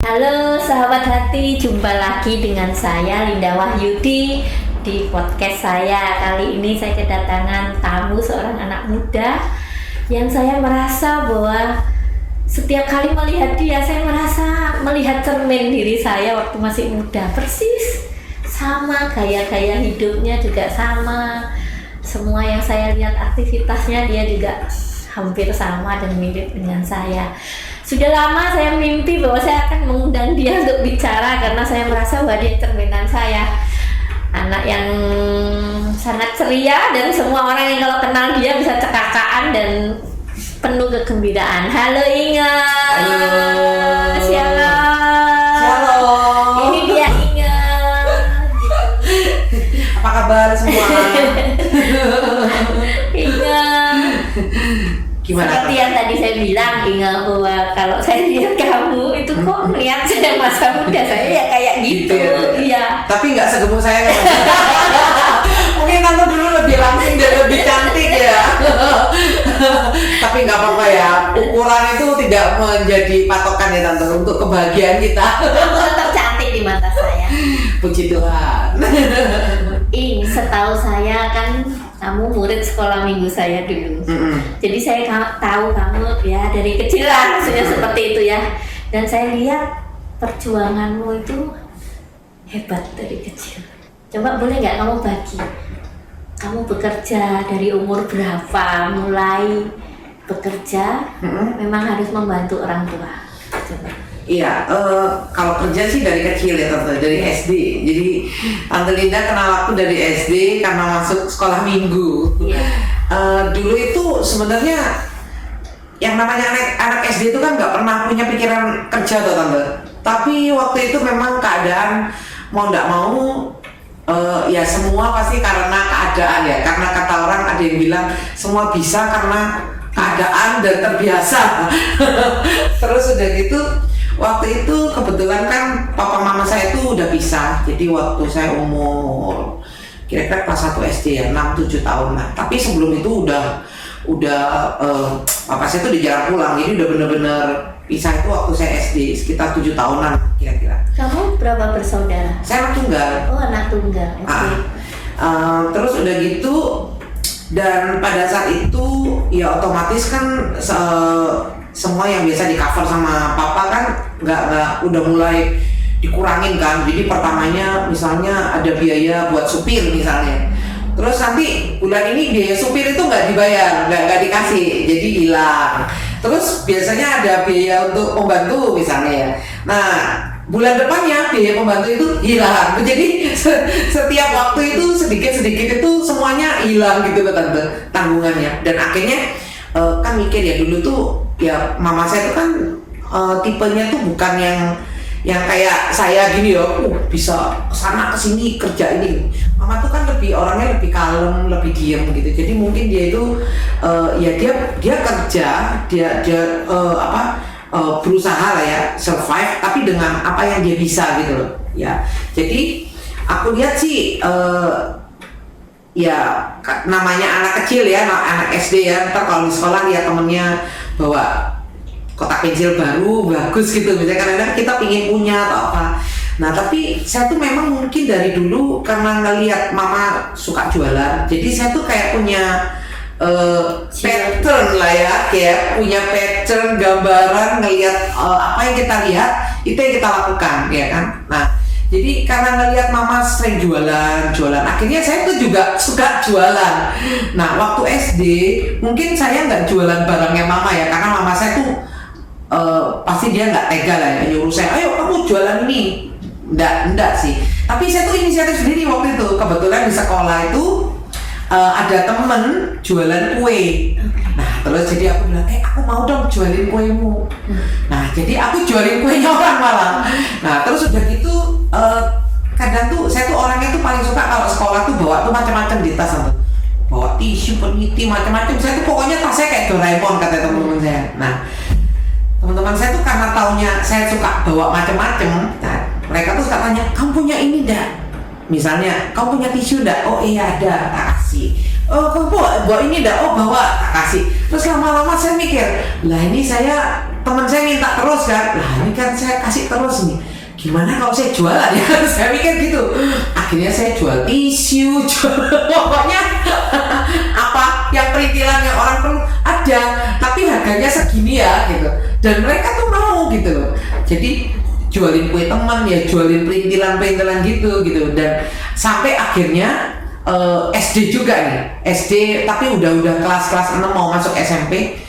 Halo sahabat hati, jumpa lagi dengan saya Linda Wahyudi di podcast saya. Kali ini saya kedatangan tamu, seorang anak muda yang saya merasa bahwa setiap kali melihat dia, saya merasa melihat cermin diri saya waktu masih muda. Persis sama, gaya-gaya hidupnya juga sama. Semua yang saya lihat aktivitasnya dia juga hampir sama dan mirip dengan saya. Sudah lama saya mimpi bahwa saya akan mengundang dia untuk bicara karena saya merasa bahwa dia cerminan saya. Anak yang sangat ceria dan semua orang yang kalau kenal dia bisa cekakaan dan penuh kegembiraan. Halo Inge. Halo. Shalom. Shalom. Ini dia Inge. Apa kabar semua? Inge. Gimana? Seperti yang tadi saya bilang, Inge, bahwa kalau saya lihat kamu itu kok melihat saya masa muda saya ya kayak gitu. Iya. Tapi nggak segemuk saya kan? Mungkin tante dulu lebih langsing dan lebih cantik ya. Tapi nggak apa-apa ya. Ukuran itu tidak menjadi patokan ya tante untuk kebahagiaan kita. Kamu tetap cantik di mata saya. Puji Tuhan. Setahu saya kan kamu murid sekolah minggu saya dulu. Jadi saya tahu kamu ya dari kecil lah, maksudnya seperti itu ya. Dan saya lihat perjuanganmu itu hebat dari kecil. Coba boleh nggak kamu bagi? Kamu bekerja dari umur berapa? Mulai bekerja, memang harus membantu orang tua. Coba. Iya, kalau kerja sih dari kecil ya tante, dari SD. Jadi tante Linda kenal aku dari SD karena masuk sekolah minggu. Dulu itu sebenarnya yang namanya anak SD itu kan nggak pernah punya pikiran kerja tuh tante. Tapi waktu itu memang keadaan mau nggak mau, ya semua pasti karena keadaan ya. Karena kata orang ada yang bilang semua bisa karena keadaan dan terbiasa. Terus udah gitu. Waktu itu kebetulan kan papa mama saya itu udah pisah. Jadi waktu saya umur kira-kira kelas 1 SD ya, 6-7 tahun lah. Tapi sebelum itu udah papa saya tuh udah jarang pulang. Jadi udah bener-bener pisah itu waktu saya SD, sekitar 7 tahunan kira-kira. Kamu berapa bersaudara? Saya anak tunggal. Oh, anak tunggal. Terus udah gitu, dan pada saat itu ya otomatis kan semua yang biasa di cover sama papa kan nggak udah mulai dikurangin kan. Jadi pertamanya misalnya ada biaya buat supir misalnya, terus nanti bulan ini biaya supir itu nggak dibayar, nggak dikasih, jadi hilang. Terus biasanya ada biaya untuk pembantu misalnya ya, nah bulan depannya biaya pembantu itu hilang. Jadi setiap waktu itu sedikit itu semuanya hilang gitu loh tante, tanggungannya. Dan akhirnya kan mikir ya, dulu tuh ya mama saya tuh kan tipenya tuh bukan yang kayak saya gini ya, bisa kesana kesini kerja ini. Mama tuh kan orangnya lebih kalem, lebih diem gitu. Jadi mungkin dia itu ya dia kerja, dia berusaha lah ya, survive, tapi dengan apa yang dia bisa gitu loh ya. Jadi aku lihat sih ya namanya anak kecil ya, anak SD ya, ntar kalau di sekolah lihat temennya bawa kotak pensil baru bagus gitu misalnya, kadang-kadang kita pingin punya atau apa. Nah tapi saya tuh memang mungkin dari dulu karena ngelihat mama suka jualan, jadi saya tuh kayak punya pattern lah ya, kayak punya pattern gambaran ngelihat apa yang kita lihat itu yang kita lakukan ya kan. Nah jadi karena ngelihat mama sering jualan, akhirnya saya tuh juga suka jualan. Nah waktu SD mungkin saya nggak jualan barangnya mama ya, karena mama saya tuh pasti dia nggak tega lah ya nyuruh saya, ayo kamu jualan ini. Enggak sih. Tapi saya tuh inisiatif sendiri waktu itu. Kebetulan di sekolah itu ada temen jualan kue. Nah terus jadi aku bilang, aku mau dong jualin kuemu. Nah jadi aku jualin kuenya orang malah. Nah terus udah gitu kadang tuh saya tuh orangnya tuh paling suka kalau sekolah tuh bawa tuh macam-macam di tas tuh, bawa tisu, peniti, macam-macam. Saya tuh pokoknya tasnya kayak Doraemon kata teman-teman saya. Nah teman-teman saya tuh karena taunya saya suka bawa macam-macam, nah mereka tuh suka tanya, kamu punya ini enggak? Misalnya, kamu punya tisu enggak? Oh iya ada, tak kasih. Oh kamu bawa ini enggak? Oh bawa, tak kasih. Terus lama-lama saya mikir, lah ini saya teman saya minta terus kan, lah ini kan saya kasih terus nih, gimana kalau saya jualan ya? Saya mikir gitu. Akhirnya saya jual tisu, pokoknya apa yang perintilan yang orang perlu ada, tapi harganya segini ya gitu. Dan mereka tuh mau gitu loh. Jadi jualin kue teman ya, jualin perintilan gitu. Dan sampai akhirnya SD juga nih, SD tapi udah kelas 6 mau masuk SMP,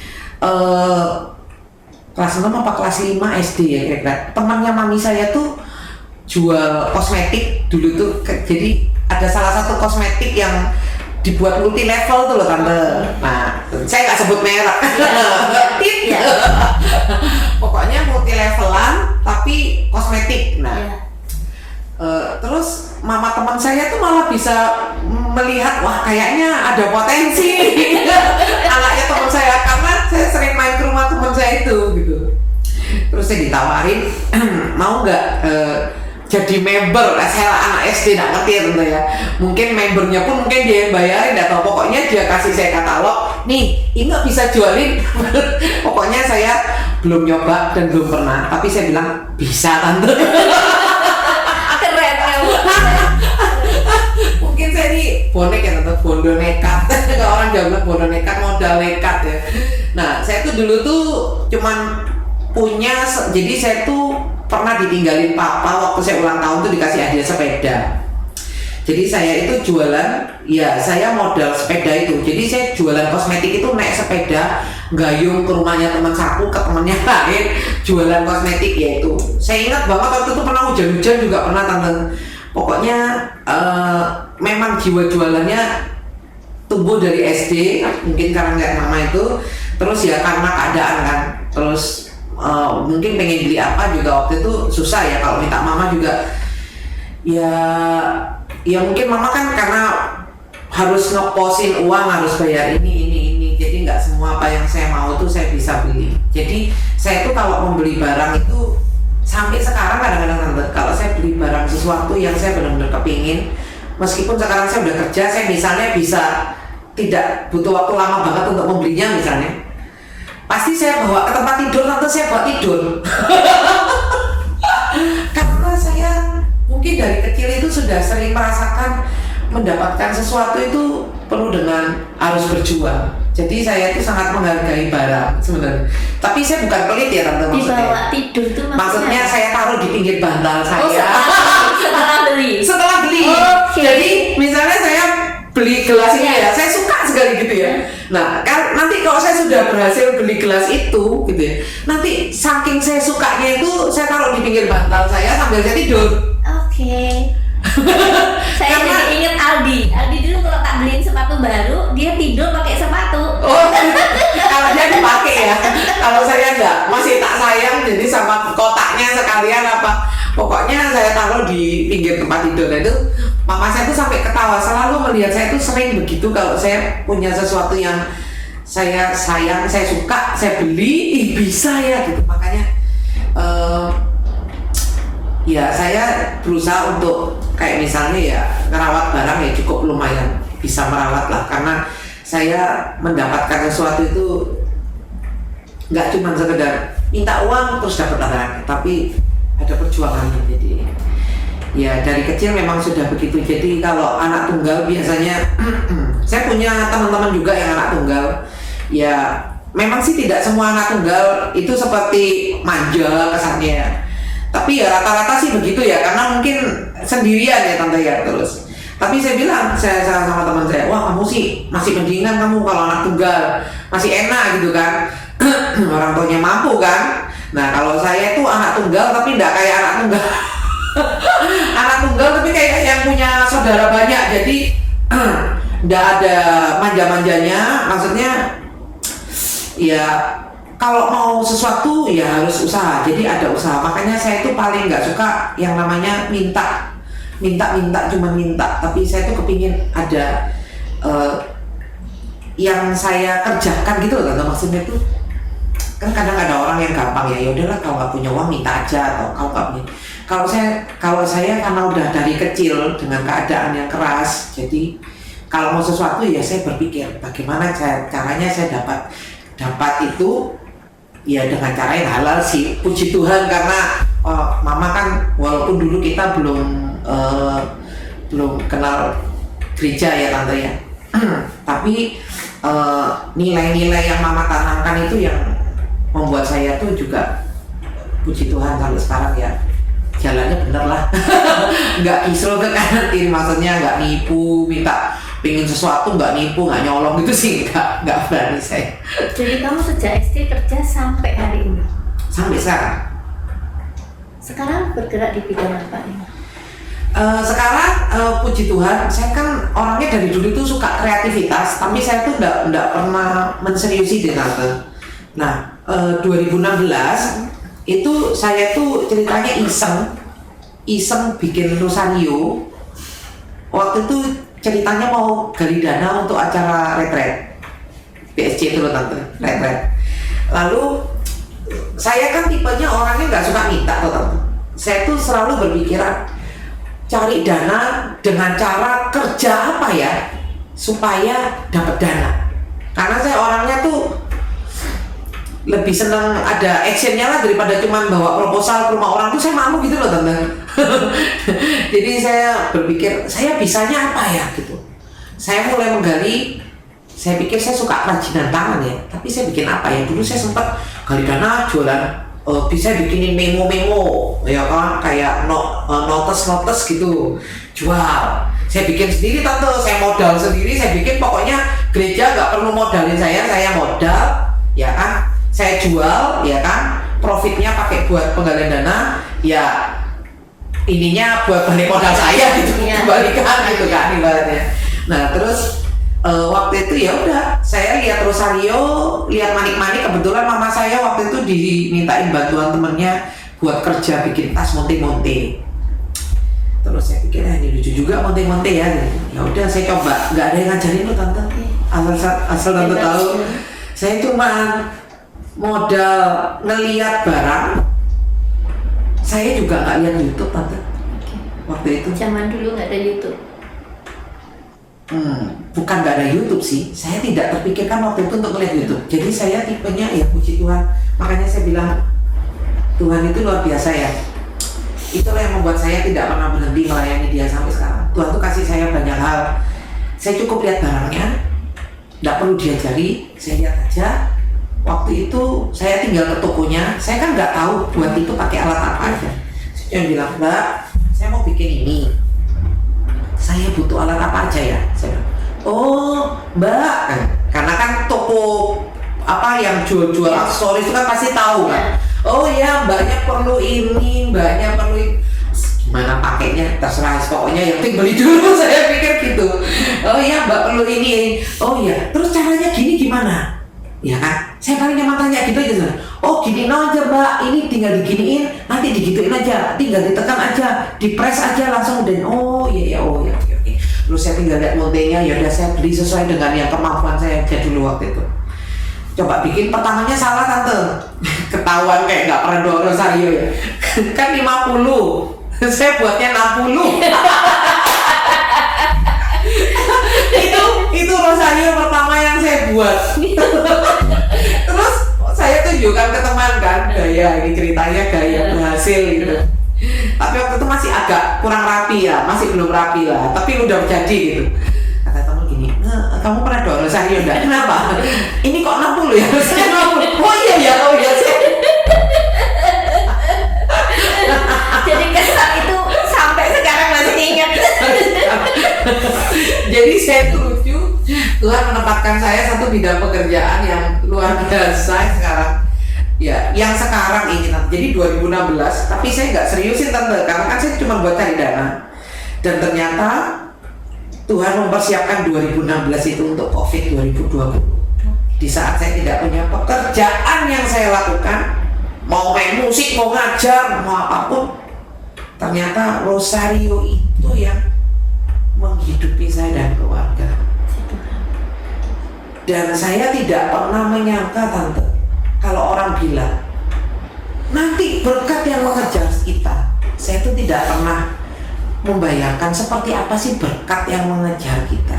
kelas 6 apa kelas 5 SD ya kira-kira. Temannya mami saya tuh jual kosmetik dulu tuh, jadi ada salah satu kosmetik yang dibuat multi level tuh loh tante. Nah, saya nggak sebut merek. Iya. Pokoknya multi levelan tapi kosmetik. Nah, terus mama teman saya tuh malah bisa melihat, wah kayaknya ada potensi anaknya teman saya, karena saya sering main ke rumah teman saya itu gitu. Terus saya ditawarin mau nggak jadi member. Saya anak SD nggak ngerti ya tentu ya, mungkin membernya pun mungkin dia yang bayarin atau pokoknya dia kasih saya katalog nih, ini nggak bisa jualin. Pokoknya saya belum nyoba dan belum pernah, tapi saya bilang bisa tante. Mungkin saya ini bonek ya tante, bondo nekat. Kalau orang Jawa bondo nekat, modal nekat ya. Nah, saya tuh dulu tuh cuman punya, jadi saya tuh pernah ditinggalin papa waktu saya ulang tahun tuh dikasih hadiah sepeda. Jadi saya itu jualan, ya saya modal sepeda itu. Jadi saya jualan kosmetik itu naik sepeda, gayung ke rumahnya teman satu, ke temannya lain, jualan kosmetik ya itu. Saya ingat banget waktu itu pernah hujan-hujan juga pernah tante. Pokoknya memang jiwa jualannya tumbuh dari SD, mungkin karena nggak nama itu. Terus ya karena keadaan kan. Terus mungkin pengen beli apa juga waktu itu susah ya, kalau minta mama juga ya mungkin mama kan karena harus ngeposin uang, harus bayar ini, jadi nggak semua apa yang saya mau tuh saya bisa beli. Jadi saya tuh kalau membeli barang itu sampai sekarang kadang-kadang kalau saya beli barang sesuatu yang saya benar-benar kepingin, meskipun sekarang saya udah kerja, saya misalnya bisa tidak butuh waktu lama banget untuk membelinya misalnya, pasti saya bawa ke tempat tidur, tante saya bawa tidur. Karena saya mungkin dari kecil itu sudah sering merasakan mendapatkan sesuatu itu penuh dengan harus berjuang. Jadi saya itu sangat menghargai barang sebenarnya. Tapi saya bukan pelit ya tante maksudnya. Dibawa tidur tuh maksudnya saya taruh di pinggir bantal saya. Setelah beli. Setelah beli. Okay. Jadi misalnya saya beli gelas ini ya, saya suka sekali gitu ya. Nah, kan nanti kalau saya sudah berhasil beli gelas itu gitu ya, nanti saking saya sukanya itu saya taruh di pinggir bantal saya sambil saya tidur. Oke. Saya jadi inget Aldi dulu kalau tak beliin sepatu baru, dia tidur pakai sepatu. Oh, kalau dia dipakai ya. Kalau saya enggak, masih tak sayang, jadi sama kotaknya sekalian apa. Pokoknya saya taruh di pinggir tempat tidur. Nah, itu mama saya tuh sampai ketawa, selalu melihat saya tuh sering begitu kalau saya punya sesuatu yang saya sayang, saya suka, saya beli, bisa ya gitu. Makanya ya saya berusaha untuk kayak misalnya ya ngerawat barang ya cukup lumayan bisa merawat lah, karena saya mendapatkan sesuatu itu nggak cuma sekedar minta uang terus dapat barang, tapi ada perjuangannya. Jadi ya dari kecil memang sudah begitu. Jadi kalau anak tunggal biasanya saya punya teman-teman juga yang anak tunggal ya, memang sih tidak semua anak tunggal itu seperti manja kesannya ya. Tapi ya rata-rata sih begitu ya, karena mungkin sendirian ya tante ya. Terus tapi saya bilang, saya sama teman saya, wah kamu sih masih mendingan kamu kalau anak tunggal, masih enak gitu kan. Orang tuanya mampu kan. Nah kalau saya itu anak tunggal tapi enggak kayak anak tunggal. Anak tunggal tapi kayak yang punya saudara banyak, jadi enggak ada manja-manjanya. Maksudnya ya kalau mau sesuatu ya harus usaha, jadi ada usaha. Makanya saya itu paling nggak suka yang namanya minta, cuma minta. Tapi saya tuh kepingin ada yang saya kerjakan gitu loh. Maksudnya tuh kan kadang ada orang yang gampang ya, yaudahlah kalau nggak punya uang minta aja, atau kalau nggak punya. Kalau saya karena udah dari kecil dengan keadaan yang keras, jadi kalau mau sesuatu ya saya berpikir bagaimana caranya saya dapat itu ya dengan cara yang halal sih, puji Tuhan, karena mama kan walaupun dulu kita belum kenal gereja ya tante ya, tapi nilai-nilai yang mama tanamkan itu yang membuat saya tuh juga puji Tuhan sampai sekarang ya jalannya bener lah. Nggak kisruh ke kanan kiri, maksudnya nggak nipu, minta pingin sesuatu nggak nipu, nggak nyolong gitu sih, nggak berani saya. Jadi kamu sejak SD kerja sampai hari ini? Sampai sekarang. Sekarang bergerak di bidang apa ini? Sekarang puji Tuhan, saya kan orangnya dari dulu tuh suka kreativitas, tapi saya tuh nggak pernah menseriusi deh tante. Nah 2016 itu saya tuh ceritanya iseng bikin rosario. Waktu itu ceritanya mau gali dana untuk acara retret BSC itu loh tante, retret. Lalu saya kan tipenya orangnya nggak suka minta tuh tante. Saya tuh selalu berpikiran cari dana dengan cara kerja apa ya supaya dapat dana. Karena saya orangnya tuh lebih senang ada actionnya lah daripada cuma bawa proposal ke rumah orang tuh saya malu gitu loh tante. Jadi saya berpikir saya bisanya apa ya gitu. Saya mulai menggali, saya pikir saya suka kerajinan tangan ya, tapi saya bikin apa ya. Dulu saya sempat gali dana jualan, bisa bikinin memo ya kan, kayak notes gitu jual. Saya bikin sendiri tante, saya modal sendiri, saya bikin, pokoknya gereja nggak perlu modalin saya modal ya kan. Saya jual ya kan, profitnya pakai buat penggalian dana, ya ininya buat balik modal saya gitu, kembalikan gitu kan ibaratnya. Nah terus waktu itu ya udah saya lihat rosario, lihat manik-manik, kebetulan mama saya waktu itu dimintain bantuan temennya buat kerja bikin tas monte-monte. Terus saya pikir ini lucu juga monte-monte ya. Ya udah saya coba, nggak ada yang ngajarin loh tante, asal tante tahu. Saya cuma modal ngeliat barang. Saya juga nggak lihat YouTube tante. Waktu itu zaman dulu nggak ada YouTube. Bukan nggak ada YouTube sih, saya tidak terpikirkan waktu itu untuk melihat YouTube. Jadi saya tipenya ya puji Tuhan, makanya saya bilang Tuhan itu luar biasa ya. Itulah yang membuat saya tidak pernah berhenti melayani Dia sampai sekarang. Tuhan tuh kasih saya banyak hal. Saya cukup lihat barangnya, nggak perlu diajari, saya lihat aja. Waktu itu saya tinggal ke tokonya, saya kan nggak tahu buat itu pakai alat apa aja. Saya bilang, Mbak, saya mau bikin ini, saya butuh alat apa aja ya? Saya bilang, oh Mbak, karena kan toko apa yang jual-jual aksesoris itu kan pasti tahu kan. Oh ya, Mbaknya perlu ini, Mbaknya perlu ini. Gimana pakainya terserah, pokoknya yang penting beli dulu. Saya pikir gitu. Oh iya Mbak perlu ini. Oh iya, terus caranya gini gimana? Ya kan, saya paling nyaman tanya gitu aja. Oh gini aja Mbak, ini tinggal diginiin, nanti digituin aja, tinggal ditekan aja, dipres aja langsung dan oh iya oke. Terus saya tinggal lihat montenya, ya udah saya beli sesuai dengan yang kemampuan saya aja dulu waktu itu. Coba bikin pertamanya salah tante, ketahuan kayak nggak pernah doa rosario ya. Kan 50, saya buatnya 60. itu rosario pertama yang saya buat. Terus saya tunjukkan ke teman kan, gaya ini ceritanya gaya berhasil gitu. Tapi waktu itu masih agak kurang rapi ya, masih belum rapi lah, tapi udah jadi gitu. Kata teman gini, kamu pernah doa rosario enggak? Kenapa? Ini kok 60 ya? Saya 60. Oh iya. Jadi kesan itu sampai sekarang masih ingat. Jadi saya tuh lucu, Tuhan menempatkan saya satu bidang pekerjaan yang luar biasa sekarang. Ya, yang sekarang ini jadi 2016, tapi saya nggak seriusin tante, karena kan saya cuma buat cari dana. Dan ternyata Tuhan mempersiapkan 2016 itu untuk COVID 2020. Di saat saya tidak punya pekerjaan yang saya lakukan, mau main musik, mau ngajar, mau apapun, ternyata rosario itu yang menghidupi saya dan keluarga. Dan saya tidak pernah menyangka tante, kalau orang bilang nanti berkat yang mengejar kita, saya itu tidak pernah membayangkan seperti apa sih berkat yang mengejar kita.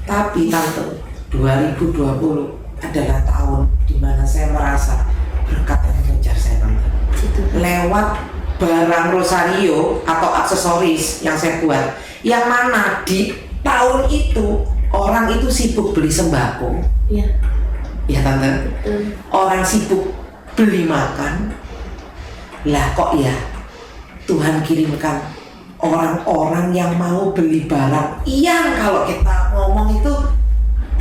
Tapi tante, 2020 adalah tahun di dimana saya merasa berkat yang mengejar saya tante. Lewat barang rosario atau aksesoris yang saya buat, yang mana di tahun itu orang itu sibuk beli sembako, ya tante. Orang sibuk beli makan, lah kok ya Tuhan kirimkan orang-orang yang mau beli barang yang kalau kita ngomong itu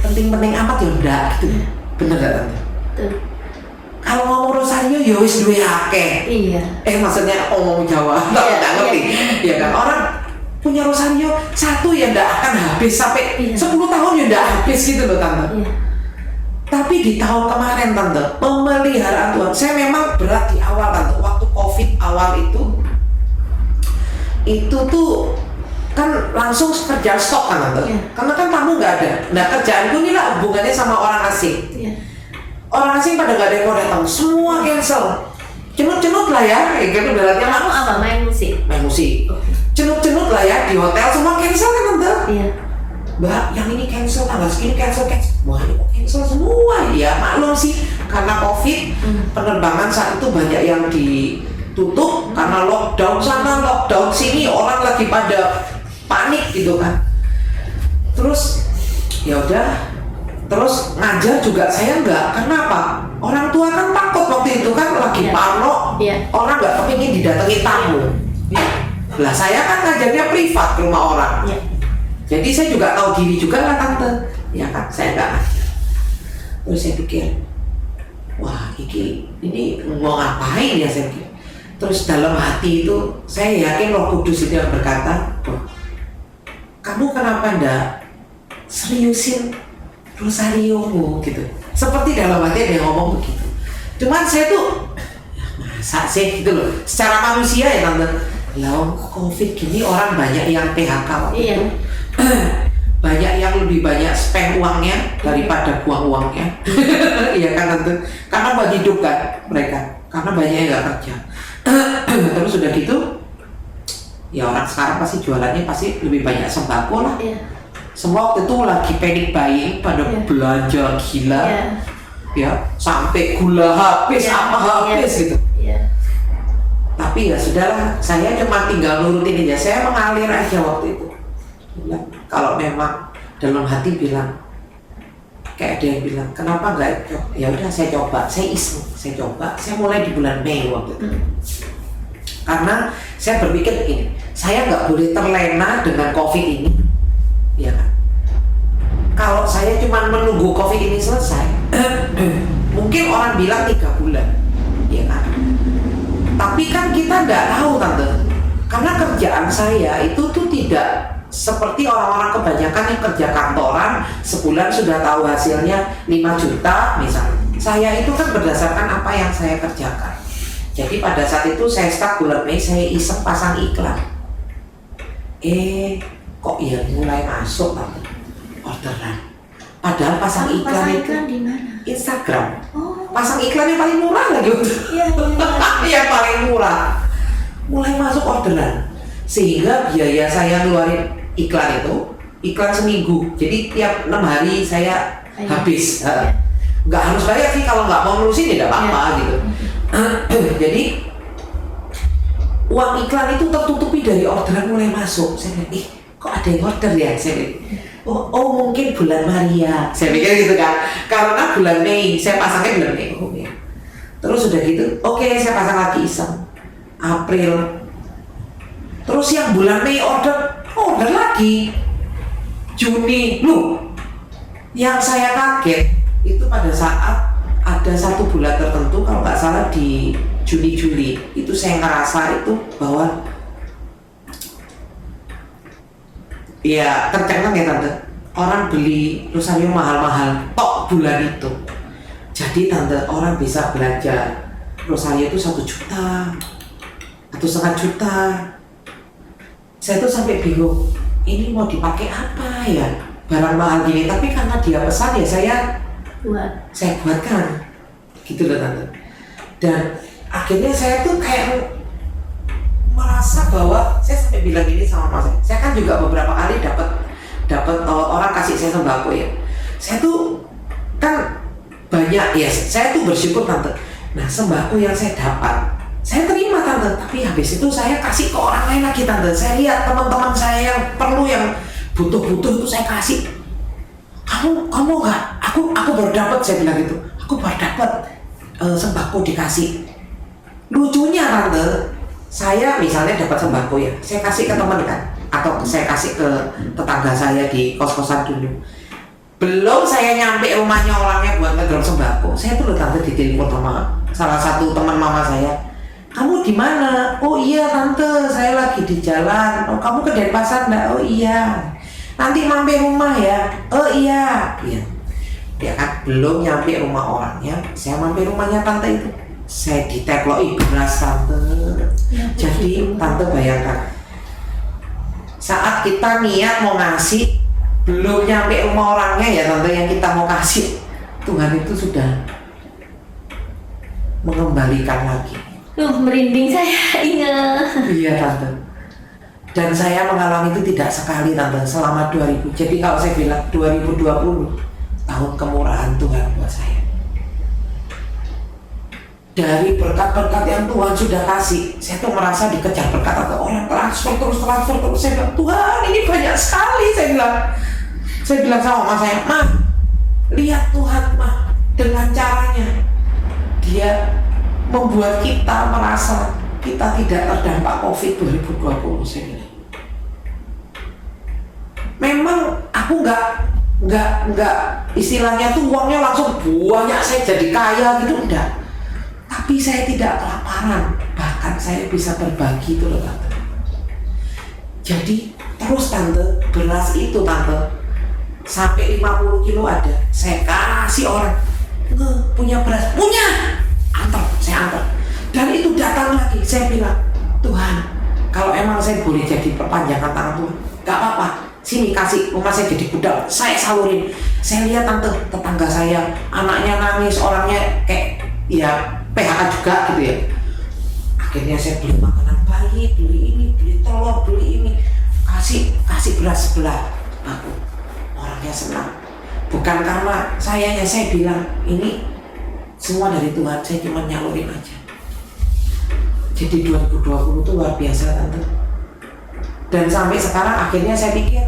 penting-penting amat ya enggak gitu. Bener gak tante? Kalau ngomong rosario ya wis duwe akeh. Maksudnya ngomong Jawa, enggak ngerti. Ya kan orang punya rosario satu ya enggak akan habis sampai 10 tahun ya enggak habis gitu loh tante. Tapi di tahun kemarin tante, pemeliharaan Tuhan, saya memang berat di awal tante. Waktu COVID awal itu tuh kan langsung kerjaan stop kan tante. Karena kan tamu nggak ada. Nah kerjaanku ini lah hubungannya sama orang asing. Orang asing pada nggak ada yang mau datang, semua cancel. Cenut-cenut lah ya, kayak gitu beratnya. Kamu apa? Main musik? Main musik. Cenut-cenut lah ya, di hotel semua cancel kan tante. Mbak, yang ini cancel, tanggal segini cancel. Wah ini kok cancel semua? Ya maklum sih, karena COVID, penerbangan saat itu banyak yang ditutup karena lockdown sana, lockdown sini, orang lagi pada panik gitu kan. Terus ya udah, terus ngajar juga saya enggak. Kenapa? Orang tua kan takut waktu itu kan lagi parno, orang nggak kepingin didatengin tamu. Lah saya kan ngajarnya privat ke rumah orang. Jadi saya juga tahu diri juga lah tante, ya kan saya nggak ngajar. Terus saya pikir, wah ini mau ngapain ya saya pikir. Terus dalam hati itu saya yakin Roh Kudus itu yang berkata, kamu kenapa ndak seriusin rosariomu gitu. Seperti dalam hati ada yang ngomong begitu. Cuman saya tuh masa sih gitu loh. Secara manusia ya tante, lah COVID gini orang banyak yang PHK waktu itu. Banyak yang lebih banyak spend uangnya daripada buang uangnya. Iya kan tante, karena buat hidup kan mereka, karena banyak yang nggak kerja. Terus sudah gitu ya orang sekarang pasti jualannya pasti lebih banyak sembako lah. Semua waktu itu lagi panic buying, pada belanja gila. Ya sampai gula habis, apa habis gitu. Tapi ya sudahlah, saya cuma tinggal nurutin aja, saya mengalir aja waktu itu. Kalau memang dalam hati bilang, kayak ada yang bilang, kenapa nggak? Ya udah saya coba, saya iseng, saya coba, saya mulai di bulan Mei waktu itu. Karena saya berpikir begini, saya nggak boleh terlena dengan COVID ini, ya kan? Kalau saya cuma menunggu COVID ini selesai, mungkin orang bilang 3 bulan, ya kan? Tapi kan kita nggak tahu tante, karena kerjaan saya itu tuh tidak seperti orang-orang kebanyakan yang kerja kantoran sebulan sudah tahu hasilnya 5 juta misalnya. Saya itu kan berdasarkan apa yang saya kerjakan. Jadi pada saat itu saya start bulan Mei, saya iseng pasang iklan. Kok ya mulai masuk orderan. Padahal pasang iklan itu di mana? Instagram. Pasang iklan yang paling murah lagi. Yang paling murah. Mulai masuk orderan. Sehingga biaya saya ngeluarin iklan itu, iklan seminggu. Jadi tiap 6 hari saya habis. Nggak harus bayar sih, kalau nggak mau nerusin tidak apa-apa gitu. Jadi uang iklan itu tertutupi dari orderan mulai masuk. Saya bilang, kok ada yang order ya? Saya bilang, oh mungkin bulan Maria. Saya pikir gitu kan, karena bulan Mei, saya pasangnya bulan Mei. Terus udah gitu, oke, saya pasang lagi iseng April. Terus yang bulan Mei order lagi Juni. Yang saya kaget itu pada saat ada satu bulan tertentu, kalau nggak salah di Juni-Juli, itu saya ngerasa itu bahwa ya tercengang ya tante, orang beli rosario mahal-mahal tok bulan itu. Jadi tante, orang bisa belanja rosario itu 1 juta atau 1,5 juta. Saya tuh sampai bingung, ini mau dipakai apa ya barang mahal gini, tapi karena dia pesan ya saya buatkan gitu loh tante. Dan akhirnya saya tuh kayak merasa bahwa saya sampai bilang ini sama mas, saya kan juga beberapa kali dapat orang kasih saya sembako ya. Saya tuh kan banyak ya, saya tuh bersyukur tante. Nah sembako yang saya dapat, saya terima tante, tapi habis itu saya kasih ke orang lain lagi tante. Saya lihat teman-teman saya yang perlu, yang butuh-butuh itu saya kasih. Kamu nggak, aku baru dapat, saya bilang gitu, aku baru dapat sembako dikasih. Lucunya tante, saya misalnya dapat sembako ya, saya kasih ke teman kan, atau saya kasih ke tetangga saya di kos-kosan dulu. Belum saya nyampe rumahnya orangnya buat ngedrop sembako, saya tuh tante ditelepon sama salah satu teman mama saya. Kamu di mana? Oh iya tante, saya lagi di jalan. Oh kamu ke Denpasar enggak? Oh iya. Nanti mampir rumah ya. Oh iya. Iya. Dia kan belum nyampe rumah orangnya, saya mampir rumahnya tante itu. Saya diteploi beras tante. Ya, jadi tante bayangkan, saat kita niat mau ngasih, belum nyampe rumah orangnya ya tante yang kita mau kasih, Tuhan itu sudah mengembalikan lagi. Merinding saya ingat. Iya tante. Dan saya mengalami itu tidak sekali tante, selama 2000. Jadi kalau saya bilang 2020 tahun kemurahan Tuhan buat saya. Dari berkat-berkat yang Tuhan sudah kasih, saya tuh merasa dikejar berkat, atau orang transfer terus. Saya bilang, Tuhan ini banyak sekali. Saya bilang sama mama saya, Ma, lihat Tuhan Ma, dengan caranya Dia membuat kita merasa kita tidak terdampak COVID 2020. Saya bilang, memang aku nggak istilahnya tuh uangnya langsung banyak saya jadi kaya gitu, enggak. Tapi saya tidak kelaparan, bahkan saya bisa berbagi itu loh tante. Jadi terus tante, beras itu tante sampai 50 kilo ada, saya kasih orang. Punya beras? Punya! Antar, saya antar. Dan itu datang lagi, saya bilang, Tuhan, kalau emang saya boleh jadi perpanjangan tangan Tuhan, gak apa-apa, sini kasih, rumah saya jadi gudang, saya salurin. Saya lihat tante, tetangga saya, anaknya nangis, orangnya kayak ya PHK juga gitu ya. Akhirnya saya beli makanan bayi, beli ini, beli telur, beli ini, kasih beras sebelah. Aku orangnya senang. Bukan karena saya bilang ini semua dari Tuhan, saya cuma nyalurin aja. Jadi 2020 itu luar biasa tante. Dan sampai sekarang akhirnya saya pikir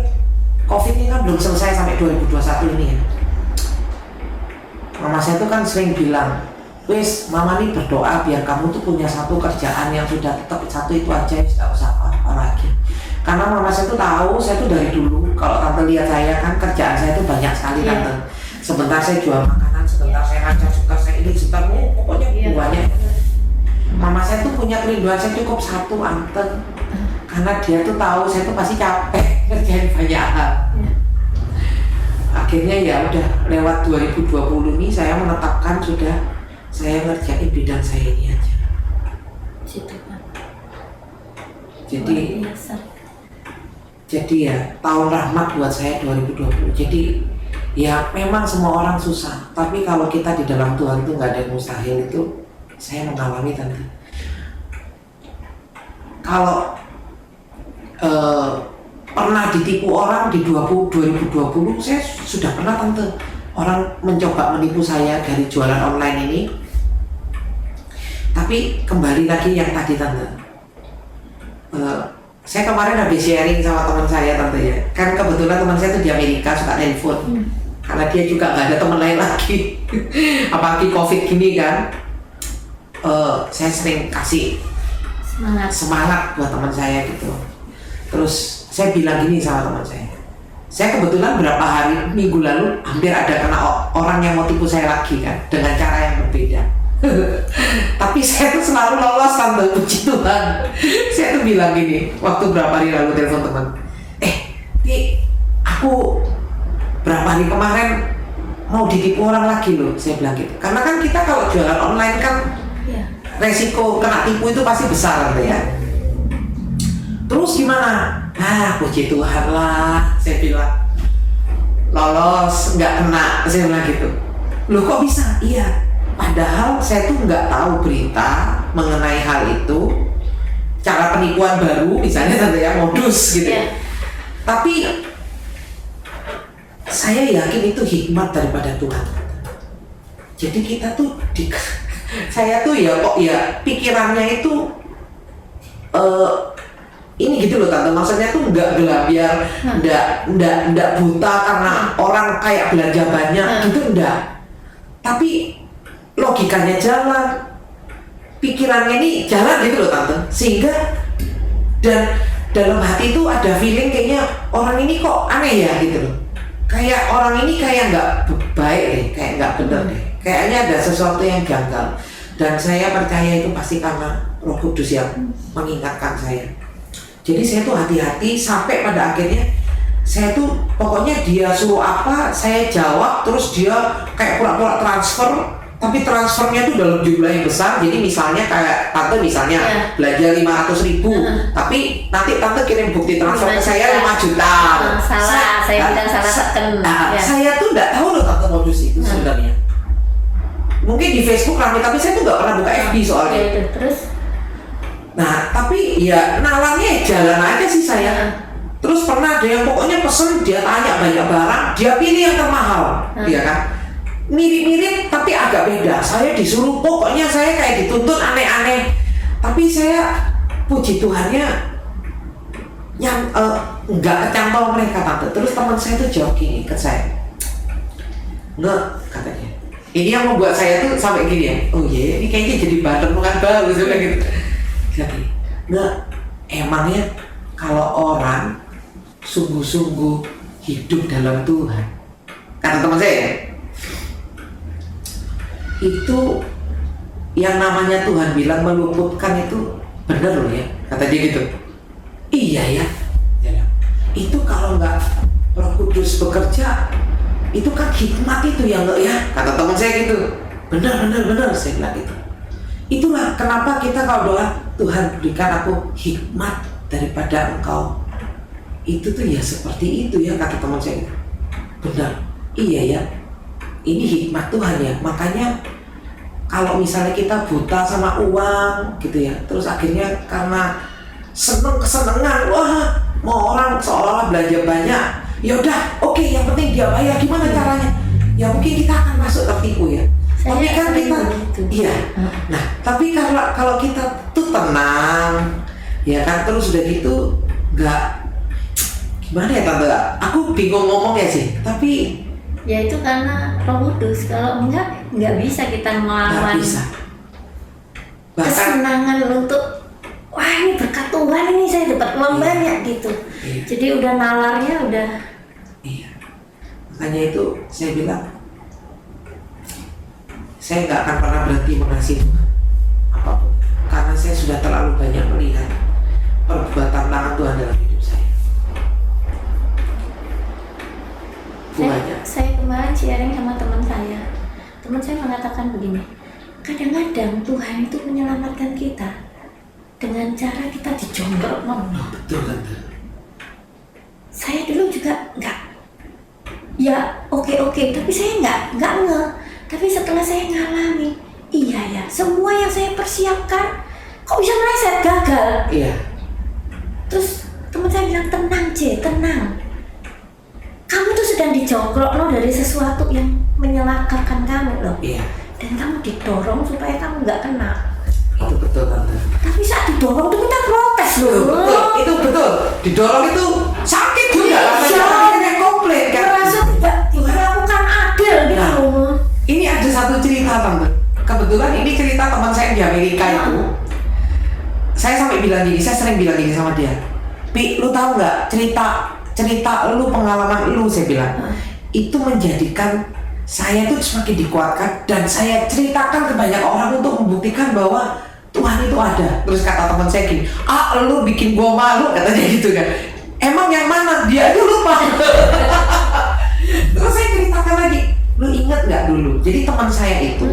COVID ini kan belum selesai sampai 2021 ini ya. Mama saya tuh kan sering bilang, wis mama nih berdoa biar kamu tuh punya satu kerjaan yang sudah tetap satu itu aja, tidak usah apa-apa lagi. Karena mama saya tuh tahu, saya tuh dari dulu kalau tante lihat saya kan kerjaan saya tuh banyak sekali tante. Sebentar saya jual makanan, sebentar saya ngajar, sebentar saya ini, sebentar pokoknya banyak. Mama saya tuh punya kerinduan, saya cukup satu anten, karena dia tuh tahu saya tuh pasti capek kerjain banyak hal. Akhirnya ya udah lewat 2020 ini saya menetapkan sudah saya ngerjain bidang saya ini aja. Jadi ya tahun rahmat buat saya 2020. Jadi ya memang semua orang susah, tapi kalau kita di dalam Tuhan tuh nggak ada yang mustahil. Itu saya mengalami tante. Kalau pernah ditipu orang di 2020, saya sudah pernah tante. Orang mencoba menipu saya dari jualan online ini. Tapi kembali lagi yang tadi tante, saya kemarin habis sharing sama teman saya tante ya. Kan kebetulan teman saya tuh di Amerika, suka telepon. Karena dia juga nggak ada teman lain lagi. Apalagi COVID gini kan. Saya sering kasih semangat buat teman saya gitu. Terus saya bilang gini sama teman saya kebetulan berapa hari minggu lalu hampir ada kena orang yang mau tipu saya lagi kan, dengan cara yang berbeda. Tapi saya tuh selalu lolos tante, puji Tuhan. Saya tuh bilang gini, waktu berapa hari lalu telepon teman, aku berapa hari kemarin mau ditipu orang lagi loh, saya bilang gitu. Karena kan kita kalau jualan online kan resiko kena tipu itu pasti besar gitu ya. Terus gimana? Puji Tuhan lah, saya bilang. Lolos, nggak kena, saya bilang gitu. Loh kok bisa? Iya. Padahal saya tuh nggak tahu berita mengenai hal itu, cara penipuan baru, misalnya tante ya, modus gitu. Tapi saya yakin itu hikmat daripada Tuhan. Jadi kita tuh saya tuh ya kok ya pikirannya itu ini gitu loh tante, maksudnya tuh nggak gelap biar nggak buta karena orang kayak belanja banyak gitu, enggak. Tapi logikanya jalan, pikirannya ini jalan gitu loh tante, sehingga dan dalam hati itu ada feeling kayaknya orang ini kok aneh ya gitu loh, kayak orang ini kayak nggak baik deh, kayak nggak bener deh, kayaknya ada sesuatu yang janggal. Dan saya percaya itu pasti karena Roh Kudus yang mengingatkan saya. Jadi saya tuh hati-hati sampai pada akhirnya saya tuh pokoknya dia suruh apa saya jawab, terus dia kayak pura-pura transfer, tapi transfernya tuh dalam jumlah yang besar. Jadi misalnya kayak tante misalnya belanja 500.000, tapi nanti tante kirim bukti transfer ke saya 5 juta. Saya bilang salah teken. Saya tuh nggak tahu loh tante modus itu sebenarnya. Mungkin di Facebook ramai, tapi saya tuh nggak pernah buka FB soalnya. Terus? Nah, tapi ya nalarnya jalan aja sih saya. Terus pernah ada yang pokoknya pesen, dia tanya banyak barang, dia pilih yang termahal, ya kan? Mirip-mirip tapi agak beda. Saya disuruh, pokoknya saya kayak dituntut aneh-aneh. Tapi saya puji Tuhannya yang nggak kecantol mereka tante. Terus teman saya tuh jawab gini ke saya, nggak katanya. Ini yang membuat saya tuh sampai gini ya, oh iya ini kayaknya jadi bahan renungan baru juga gitu. Jadi nggak, emangnya kalau orang sungguh-sungguh hidup dalam Tuhan, kata teman saya, itu yang namanya Tuhan bilang meluputkan itu benar loh ya, kata dia gitu. Iya ya, itu kalau nggak Roh Kudus bekerja, itu kan hikmat itu ya nggak ya, kata teman saya gitu. Benar saya bilang gitu. Itulah kenapa kita kalau doa, Tuhan berikan aku hikmat daripada Engkau, itu tuh ya seperti itu ya, kata teman saya. Benar, iya ya, ini hikmat Tuhan ya. Makanya kalau misalnya kita buta sama uang gitu ya, terus akhirnya karena kesenangan, wah mau orang seolah-olah belanja banyak, ya udah oke, yang penting dia bayar, gimana caranya? Ya mungkin kita akan masuk tertipu ya. Tapi kan kita iya. Nah, tapi kalau kita tuh tenang ya kan, terus udah gitu nggak, gimana ya tante, aku bingung ngomongnya sih, tapi ya itu karena Roh Kudus. Kalau nggak bisa kita melawan kesenangan untuk wah ini berkat Tuhan, ini saya dapat uang banyak gitu. Jadi udah nalarnya udah. Iya. Makanya itu saya bilang, saya nggak akan pernah berhenti mengasihi Tuhan apapun, karena saya sudah terlalu banyak melihat perbuatan tangan Tuhan dalam hidup saya. Saya kemarin sharing sama teman saya mengatakan begini, kadang-kadang Tuhan itu menyelamatkan kita dengan cara kita dijongkrok. Betul kan? Saya dulu juga nggak, ya oke, tapi saya nggak nge. Tapi setelah saya ngalami, iya ya, semua yang saya persiapkan kok bisa meleset, gagal. Iya. Terus teman saya bilang, tenang C, tenang. Kamu tuh sedang dijongkrok loh dari sesuatu yang menyelakakan kamu loh. Iya. Dan kamu didorong supaya kamu nggak kena. Itu betul tante. Tapi saat didorong tuh kita protes loh. Betul, itu betul. Didorong itu sakit juga. Rasanya komplain kan. Merasa tidak diperlakukan adil gitu. Nah, ini ada satu cerita tante. Kebetulan ini cerita teman saya di Amerika itu. Saya sampai bilang gini, saya sering bilang gini sama dia, Pi, lu tahu nggak cerita lu, pengalaman lu, saya bilang, itu menjadikan saya tuh semakin dikuatkan, dan saya ceritakan ke banyak orang untuk membuktikan bahwa Tuhan itu ada. Terus kata teman saya gini, lu bikin gua malu, katanya gitu kan. Emang yang mana? Dia aja lupa. Terus saya ceritakan lagi, lu ingat nggak dulu? Jadi teman saya itu,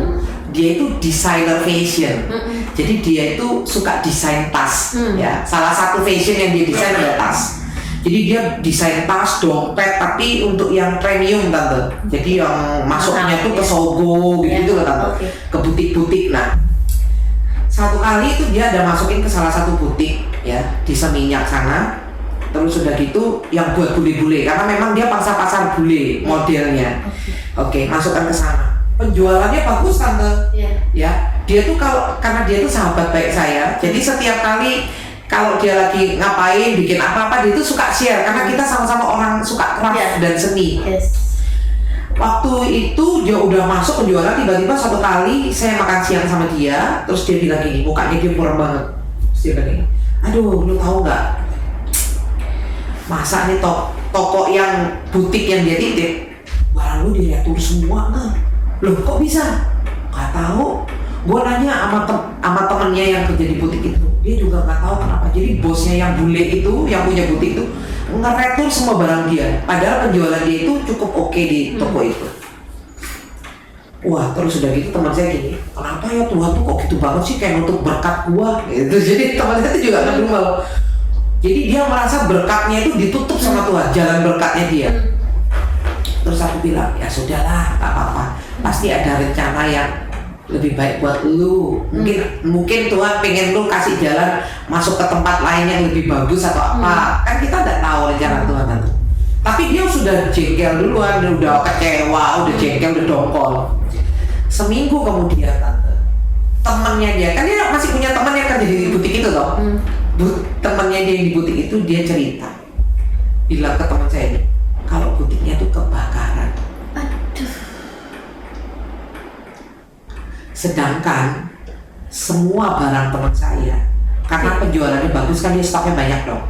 dia itu desainer fashion. Jadi dia itu suka desain tas, ya. Salah satu fashion yang dia desain adalah tas. Jadi dia desain tas, dompet, tapi untuk yang premium tante. Jadi yang masuknya tuh ke Sogo gitu lah tante, ke butik-butik. Nah, satu kali itu dia ada masukin ke salah satu butik ya di Seminyak sana. Terus udah gitu yang buat bule-bule, karena memang dia pasar bule modelnya. Oke, masukkan ke sana. penjualannya bagus tante. Iya. Ya, dia tuh karena dia tuh sahabat baik saya, jadi setiap kali kalau dia lagi ngapain, bikin apa-apa, dia tuh suka share karena kita sama-sama orang suka craft dan seni. Yes. Waktu itu dia udah masuk penjualan, tiba-tiba suatu kali saya makan siang sama dia, terus dia bilang gini, mukanya dia murah banget. Terus dia bilang gini, aduh lu tahu nggak, masa nih toko yang butik yang dia titip, barang lu diretur semua nggak? Loh kok bisa? Nggak tahu. Gue nanya sama temennya yang kerja di butik itu, dia juga nggak tahu kenapa. Jadi bosnya yang bule itu, yang punya butik itu ngeretur semua barang dia. Padahal penjualan dia itu cukup oke di toko itu. Wah, terus udah gitu teman saya gini, kenapa ya Tuhan tuh kok gitu banget sih kayak nutup berkat gua gitu. Jadi teman saya itu juga ngedumel. Jadi dia merasa berkatnya itu ditutup sama Tuhan, jalan berkatnya dia. Terus aku bilang, ya sudahlah, tak apa-apa. Pasti ada rencana yang lebih baik buat lu. Mungkin Tuhan pengen lu kasih jalan masuk ke tempat lain yang lebih bagus atau apa. Kan kita nggak tahu rencana Tuhan kan. Tapi dia sudah jengkel duluan, udah kecewa, udah jengkel, udah dongkol. Seminggu kemudian tante, temannya dia, kan dia masih punya teman yang kerja di butik itu toh. Temannya dia yang di butik itu dia cerita, bilang ke teman saya ini, kalau butiknya tuh kebakaran. Aduh. Sedangkan semua barang teman saya, karena penjualannya bagus kan dia stoknya banyak dong,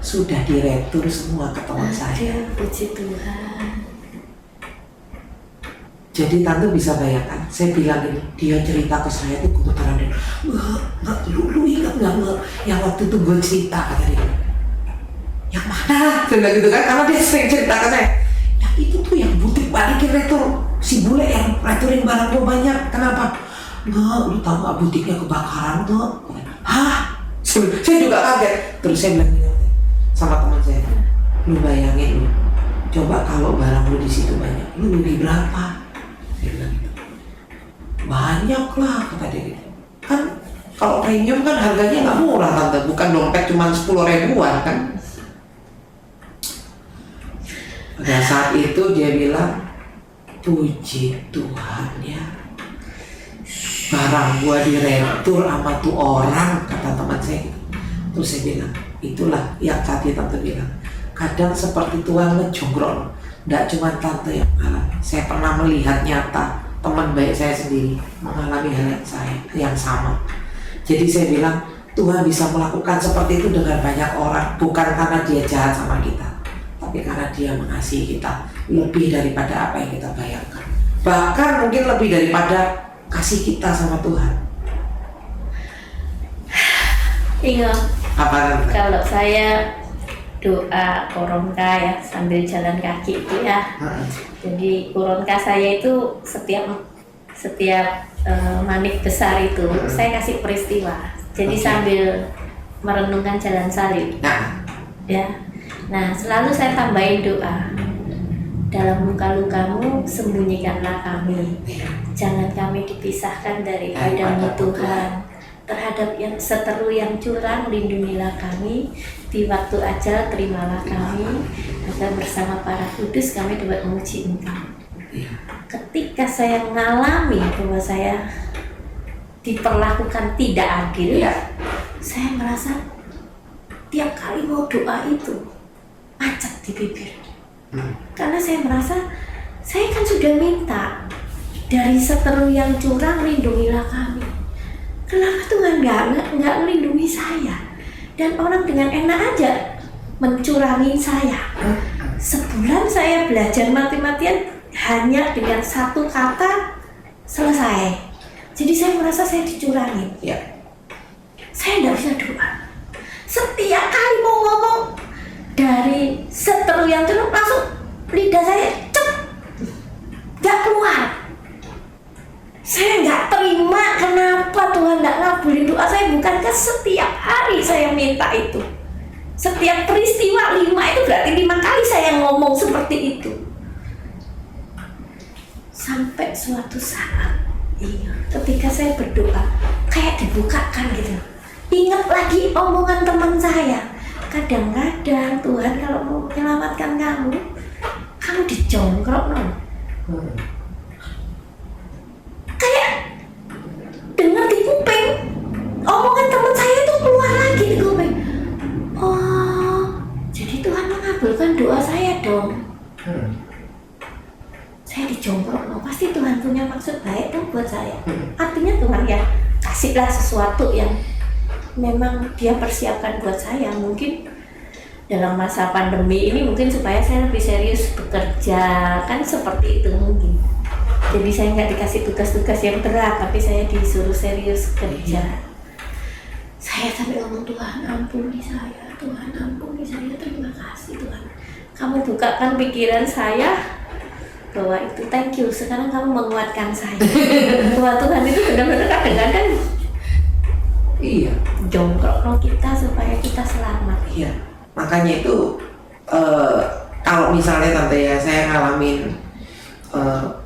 sudah diretur semua ke teman saya. Puji Tuhan. Jadi tante bisa bayangkan, saya bilang ini, dia cerita ke saya tuh gemetaran dia. Nggak, lu ingat nggak yang waktu itu gue cerita kata dia. Yang mana? Saya bilang gitu kan, karena dia sering cerita ke saya. Yang itu tuh yang butik balikin retur, si bule yang returin barang gue banyak. Kenapa? Nggak, lu tahu nggak butiknya kebakaran tuh? Hah? Saya juga kaget. Terus saya bilang gitu sama teman saya, lu bayangin lu, coba kalau barang lu di situ banyak, lu rugi berapa? Dia bilang gitu. Banyak lah kata dia gitu. Kan kalau premium kan harganya nggak murah tante, bukan dompet cuma 10 ribuan kan. Pada saat itu dia bilang, puji Tuhan ya, barang gua diretur sama tuh orang, kata teman saya gitu. Terus saya bilang, itulah yang tadi tante bilang, kadang seperti Tuhan ngejonggrol. Nggak cuma tante yang mengalami, saya pernah melihat nyata teman baik saya sendiri mengalami hal yang sama. Jadi saya bilang Tuhan bisa melakukan seperti itu dengan banyak orang, bukan karena dia jahat sama kita, tapi karena dia mengasihi kita lebih daripada apa yang kita bayangkan. Bahkan mungkin lebih daripada kasih kita sama Tuhan. Ingat, Apa tante? kalau saya doa koronka ya sambil jalan kaki itu ya. Jadi koronka saya itu setiap manit besar itu saya kasih peristiwa. Jadi sambil merenungkan jalan salib. Ya. Nah, selalu saya tambahin doa. Dalam luka-lukamu sembunyikanlah kami. Jangan kami dipisahkan daripadamu Tuhan. Terhadap yang seteru yang curang lindungilah kami, di waktu ajal terimalah kami, agar bersama para kudus kami dapat memuji Engkau. Ketika saya mengalami bahwa saya diperlakukan tidak adil, saya merasa tiap kali mau doa itu macet di bibir. Karena saya merasa saya kan sudah minta dari seteru yang curang lindungilah kami. Kenapa Tuhan nggak melindungi saya? Dan orang dengan enak aja mencurangi saya. Sebulan saya belajar mati-matian hanya dengan satu kata selesai. Jadi saya merasa saya dicurangi. Saya nggak bisa doa. Setiap kali mau ngomong dari seteru yang curang langsung lidah saya nggak keluar. Saya nggak terima kenapa Tuhan nggak ngabulin doa saya. Bukankah setiap hari saya minta itu? Setiap peristiwa 5 itu berarti 5 kali saya ngomong seperti itu. Sampai suatu saat, ketika saya berdoa, kayak dibukakan gitu. Ingat lagi omongan teman saya. Kadang-kadang Tuhan kalau mau menyelamatkan kamu dijongkrok no. kasihlah sesuatu yang memang dia persiapkan buat saya. Mungkin dalam masa pandemi ini mungkin supaya saya lebih serius bekerja, kan seperti itu mungkin. Jadi saya nggak dikasih tugas-tugas yang berat, tapi saya disuruh serius kerja. Saya sampai ngomong, Tuhan ampuni saya, Tuhan ampuni saya, terima kasih Tuhan. Kamu bukakan pikiran saya bahwa itu, thank you, sekarang kamu menguatkan saya. Bahwa Tuhan itu benar-benar kadang-kadang jongkrok kita supaya kita selamat. Iya, makanya itu kalau misalnya tante ya saya ngalamin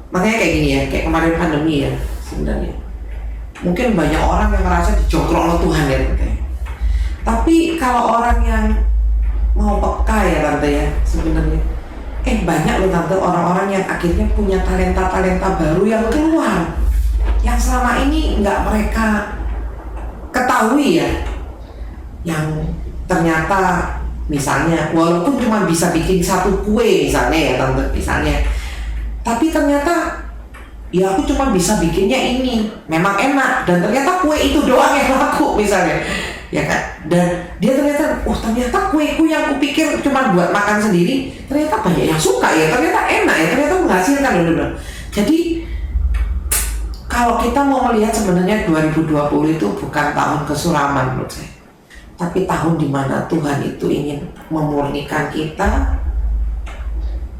makanya kayak gini ya, kayak kemarin pandemi ya sebenarnya mungkin banyak orang yang merasa dijongkrok oleh Tuhan ya tante. Tapi kalau orang yang mau peka ya tante ya sebenarnya banyak loh tante orang-orang yang akhirnya punya talenta-talenta baru yang keluar, yang selama ini nggak mereka ketahui ya, yang ternyata misalnya walaupun cuma bisa bikin satu kue misalnya ya tante misalnya, tapi ternyata ya aku cuma bisa bikinnya ini, memang enak dan ternyata kue itu doang yang laku misalnya, ya kan? Dan dia ternyata, ternyata kueku yang aku pikir cuma buat makan sendiri, ternyata banyak yang suka ya, ternyata enak ya, ternyata menghasilkan benar-benar. Jadi kalau kita mau melihat sebenarnya 2020 itu bukan tahun kesuraman menurut saya, tapi tahun dimana Tuhan itu ingin memurnikan kita,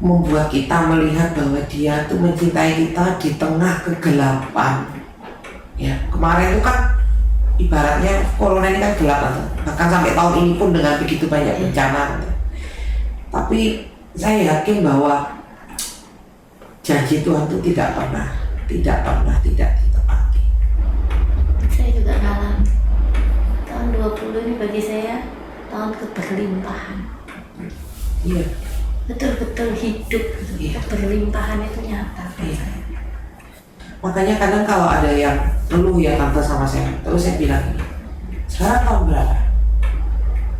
membuat kita melihat bahwa Dia tuh mencintai kita di tengah kegelapan. Ya, kemarin itu kan ibaratnya corona ini kan gelap, bahkan sampai tahun ini pun dengan begitu banyak bencana. Tapi saya yakin bahwa janji Tuhan itu tidak pernah tidak ditepati. Saya juga ngalamin tahun 20 ini bagi saya tahun keberlimpahan. Iya. Betul-betul hidup, keberlimpahan itu nyata. Iya. Makanya kadang kalau ada yang ngeluh ya tante sama saya, terus saya bilang ini, sekarang tahun berapa?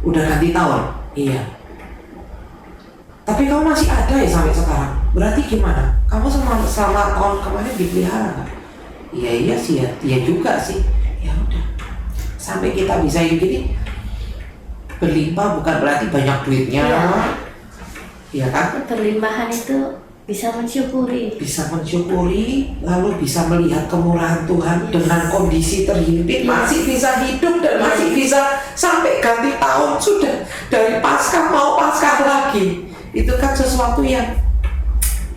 Udah ganti tahun? Iya. Tapi kamu masih ada ya sampai sekarang? Berarti gimana? Kamu selama tahun kemarin dipelihara kan? Iya sih ya, dia juga sih. Ya udah. Sampai kita bisa hidup gini, berlimpah bukan berarti banyak duitnya. Iya kan? Berlimpahan itu bisa mensyukuri, lalu bisa melihat kemurahan Tuhan dengan kondisi terhimpit, masih bisa hidup dan masih bisa sampai ganti tahun, sudah dari Paskah mau Paskah lagi. Itu kan sesuatu yang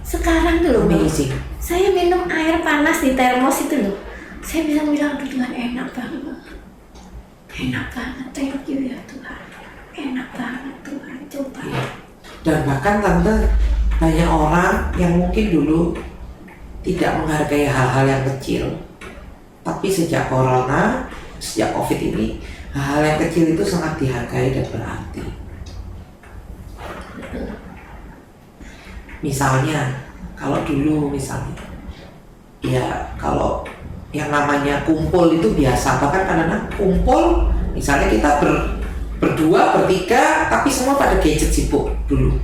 sekarang tuh loh, amazing. Saya minum air panas di termos itu loh, saya bisa bilang Tuhan enak banget, thank you ya Tuhan, enak banget Tuhan, coba. Dan bahkan tante, banyak orang yang mungkin dulu tidak menghargai hal-hal yang kecil, tapi sejak corona, sejak COVID ini, hal-hal yang kecil itu sangat dihargai dan berarti. Misalnya, kalau dulu misalnya, ya kalau yang namanya kumpul itu biasa, bahkan kadang-kadang kumpul, misalnya kita berdua, bertiga, tapi semua pada gadget sibuk dulu.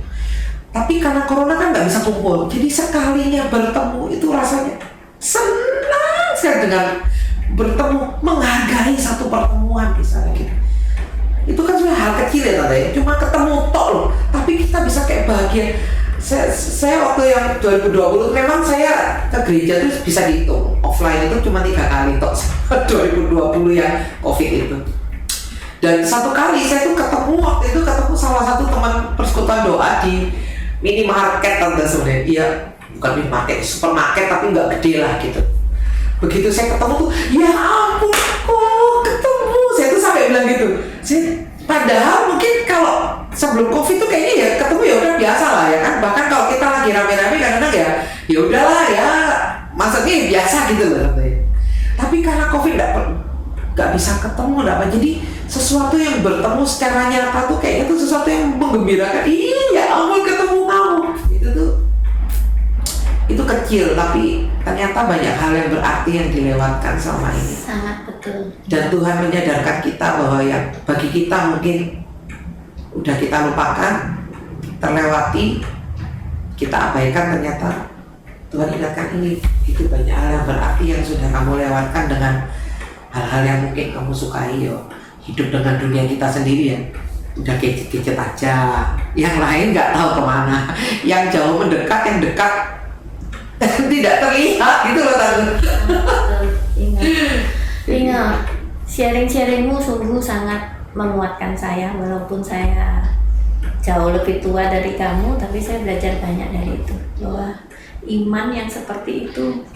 Tapi karena corona kan nggak bisa kumpul, jadi sekalinya bertemu itu rasanya senang sekali dengan bertemu, menghargai satu pertemuan misalnya gitu. Itu kan sudah hal kecil ya tante, cuma ketemu tok loh, tapi kita bisa kayak bahagia. Saya waktu yang 2020 memang saya ke gereja itu bisa dihitung, offline itu cuma 3 kali tok 2020 yang COVID itu. Dan satu kali saya tuh waktu itu ketemu salah satu teman persekutuan doa di minimarket tante sebenarnya. Iya, bukan minimarket, supermarket tapi nggak gede lah gitu. Begitu saya ketemu tuh, ya ampun, kok ketemu. Saya tuh sampai bilang gitu. Padahal mungkin kalau sebelum COVID tuh kayaknya ya ketemu ya udah biasa lah ya kan. Bahkan kalau kita lagi rame-rame kadang-kadang ya udahlah ya, maksudnya biasa gitu loh tante. Tapi karena COVID nggak bisa ketemu, jadi sesuatu yang bertemu secara nyata tuh kayaknya tuh sesuatu yang menggembirakan. Iya, ampun ketemu kamu. Itu kecil, tapi ternyata banyak hal yang berarti yang dilewatkan selama ini. Sangat betul. Dan Tuhan menyadarkan kita bahwa yang bagi kita mungkin udah kita lupakan, terlewati, kita abaikan, ternyata Tuhan ingatkan ini. Itu banyak hal yang berarti yang sudah kamu lewatkan dengan hal-hal yang mungkin kamu sukai yo. Hidup dengan dunia kita sendiri ya. Udah gadget-gadget aja. Yang lain nggak tahu kemana. Yang jauh mendekat, yang dekat tidak terlihat gitu loh Tante. Ingat, sharing-sharingmu sungguh sangat menguatkan saya, walaupun saya jauh lebih tua dari kamu, tapi saya belajar banyak dari itu, bahwa iman yang seperti itu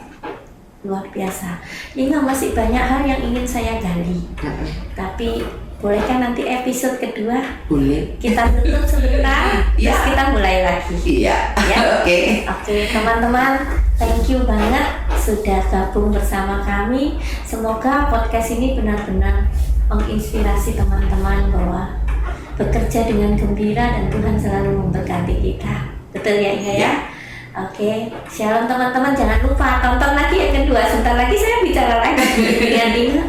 luar biasa. Ingat, masih banyak hal yang ingin saya gali, tapi bolehkah nanti episode kedua Boleh. kita tutup sebentar, terus kita mulai lagi. Iya. Ya? Oke. Oke, teman-teman, thank you banget sudah gabung bersama kami. Semoga podcast ini benar-benar menginspirasi teman-teman bahwa bekerja dengan gembira dan Tuhan selalu memberkati kita. Betul ya Inga ya? Oke, shalom teman-teman, jangan lupa tonton lagi yang kedua. Sebentar lagi saya bicara lagi dengan Inga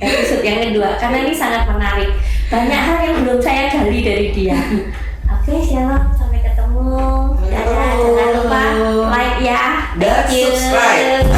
episode yang kedua, karena ini sangat menarik. Banyak hal yang belum saya gali dari dia. Oke, shalom, sampai ketemu. Dadah, jangan lupa like ya. Dan Thank you. subscribe.